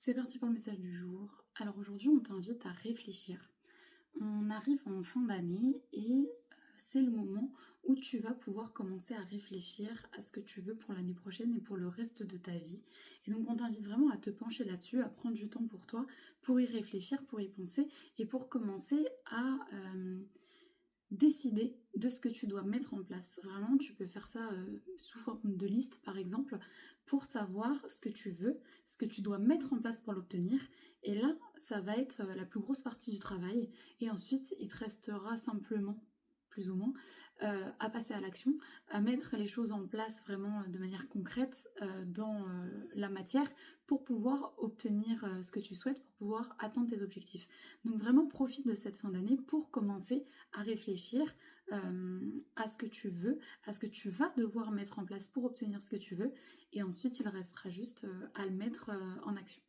C'est parti pour le message du jour. Alors aujourd'hui, on t'invite à réfléchir. On arrive en fin d'année et c'est le moment où tu vas pouvoir commencer à réfléchir à ce que tu veux pour l'année prochaine et pour le reste de ta vie. Et donc on t'invite vraiment à te pencher là-dessus, à prendre du temps pour toi, pour y réfléchir, pour y penser et pour commencer à décider de ce que tu dois mettre en place. Vraiment, tu peux faire ça sous forme de liste, par exemple, pour savoir ce que tu veux, ce que tu dois mettre en place pour l'obtenir. Et là, ça va être la plus grosse partie du travail. Et ensuite, il te restera simplement, plus ou moins, à passer à l'action, à mettre les choses en place vraiment de manière concrète dans la matière pour pouvoir obtenir ce que tu souhaites, pour pouvoir atteindre tes objectifs. Donc vraiment, profite de cette fin d'année pour commencer à réfléchir à ce que tu veux, à ce que tu vas devoir mettre en place pour obtenir ce que tu veux, et ensuite il restera juste à le mettre en action.